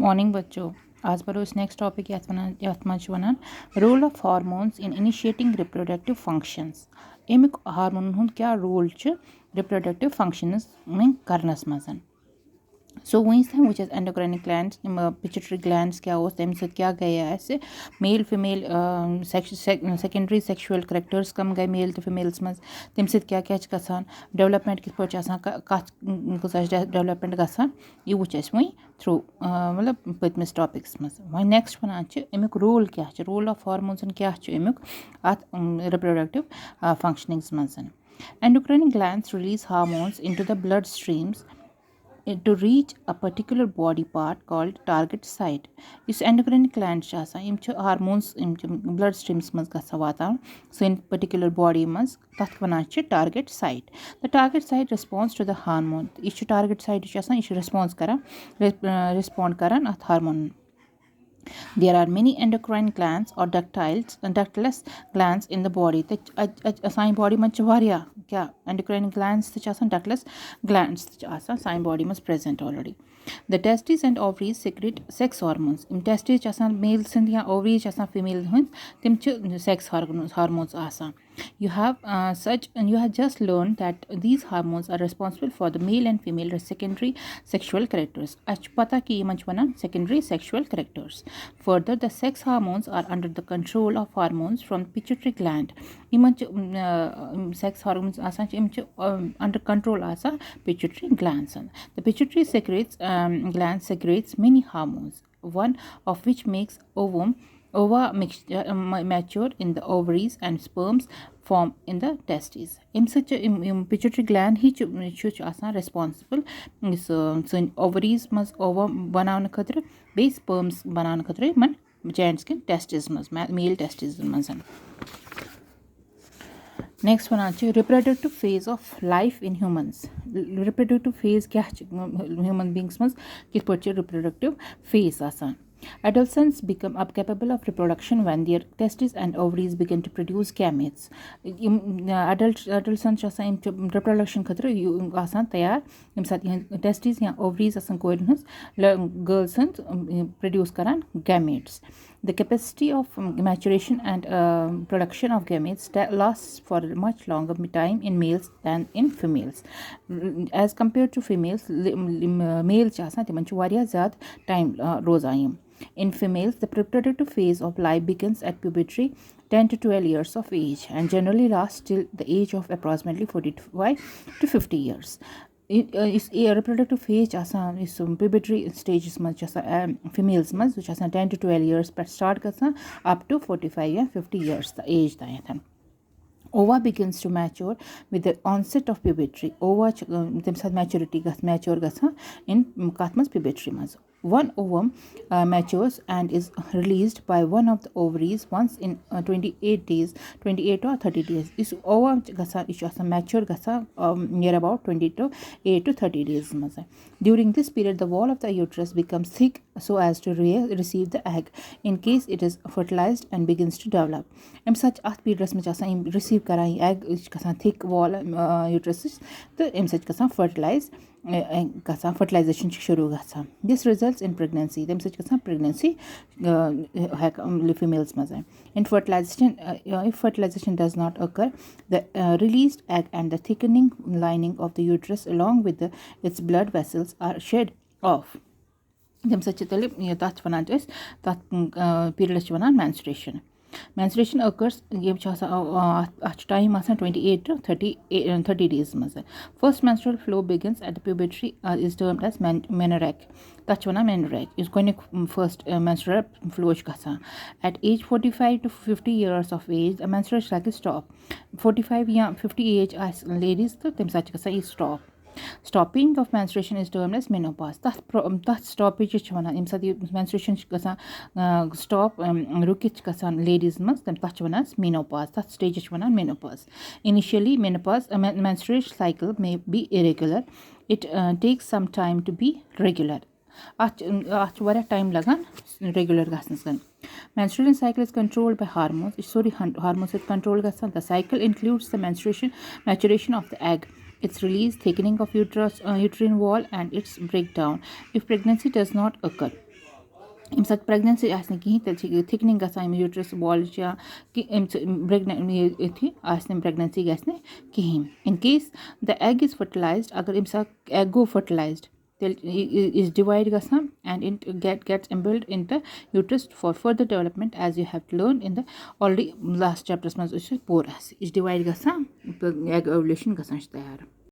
Morning बच्चों आज पढ़ो इस next topic one role of hormones in initiating reproductive functions अमिक हार्मोन क्या रोल रिप्रोडक्टिव फंक्शंस करनस मज सो वह वुच एंडोक्राइनिक ग्लैंड्स पिट्यूटरी ग्लैंड्स क्या तम क्या गए male female secondary sexual characters कम गए मेल तो फीमेल्स मज तम क्या डेवलपमेंट कित पे कत डेवलपमेंट गसान यह वुच वही थ्रू मतलब पतमिस टॉपिक्स मज वह नेक्स्ट वन अमुक रोल क्या रोल ऑफ हार्मोन्स क्या अमुक अत रिप्रोडक्टिव फंक्शनिंग्स मज endocrine glands release hormones into the blood streams to reach a particular body part called target site. This endocrine glands hormones blood streams maz gasa vatan so in particular body maz tat vanan target site. The target site responds to the hormone. This target site respond karan at hormone. There are many endocrine glands or ductless glands in the body. The body manch varia kya endocrine glands ductless glands sign body must present already. The testes and ovaries secrete sex hormones. In testes male sind ya ovaries female hunt tim sex hormones asan. You have just learned that these hormones are responsible for the male and female secondary sexual characters. Ach pata ki manch wana secondary sexual characters. Further, the sex hormones are under the control of hormones from pituitary gland. Sex hormones under control asa pituitary glands. The pituitary gland secretes many hormones, one of which makes ova mature in the ovaries and sperms form in the testes. Pituitary gland responsible ovaries must ova banan khatra be sperms banan khatra man giants के testes must male testes must. Next one reproductive phase of life in humans. Reproductive phase क्या human beings must किस पर्चे reproductive phase आसान. Adolescents become capable of reproduction when their testes and ovaries begin to produce gametes. Adolescents reproduction khatra आसान तैयार यम साथ testes या ovaries आसान कोई girls produce karan gametes. The capacity of maturation and production of gametes lasts for a much longer time in males than in females. As compared to females, males time rozaim. In females, the reproductive phase of life begins at puberty 10 to 12 years of age and generally lasts till the age of approximately 45 to 50 years. Is reproductive phase is puberty stages females which 10 to 12 years but start up to 45 and 50 years the age. Ova begins to mature with the onset of puberty. Ova maturity mature in puberty. One ovum matures and is released by one of the ovaries once in 28 or 30 days. This ova mature near about 28 to 30 days. During this period, the wall of the uterus becomes thick so as to receive the egg in case it is fertilized and begins to develop. And such period receive egg thick wall uterus to fertilize fertilization shuru. This results in pregnancy. Pregnancy females. In fertilization, if fertilization does not occur, the released egg and the thickening lining of the uterus along with its blood vessels are shed off. Period menstruation. Menstruation occurs time 28 to 30 days. First menstrual flow begins at the puberty is termed as menorrhagic. Menorrhagic is going to first menstrual flow at age 45 to 50 years of age. A menstrual cycle stop. 45 या 50 age as ladies तो तम is stop. Stopping of menstruation is termed as menopause. That stoppage is menstruation stop rukich ladies must as menopause. That stage is menopause. Initially, menopause menstruation cycle may be irregular. It takes some time to be regular. Time lagan regular gasnas. Menstrual cycle is controlled by hormones. Hormones is controlled. The cycle includes the maturation of the egg, its release, thickening of uterine wall, and its breakdown if pregnancy does not occur. अमि साथ pregnancy आसने कहीं तेल thickening गसान uterus wall कि थी आसने pregnancy गसने कहीं in case the egg is fertilised अगर अमि साथ एग गो फर्टिलाइज्ड तेल इज डिवाइड गसान and it gets embedded in the uterus for further development as you have learn in the already last chapters मज पोरस यह डिवाइड गसान एग ओवुलेशन गसान तैयार।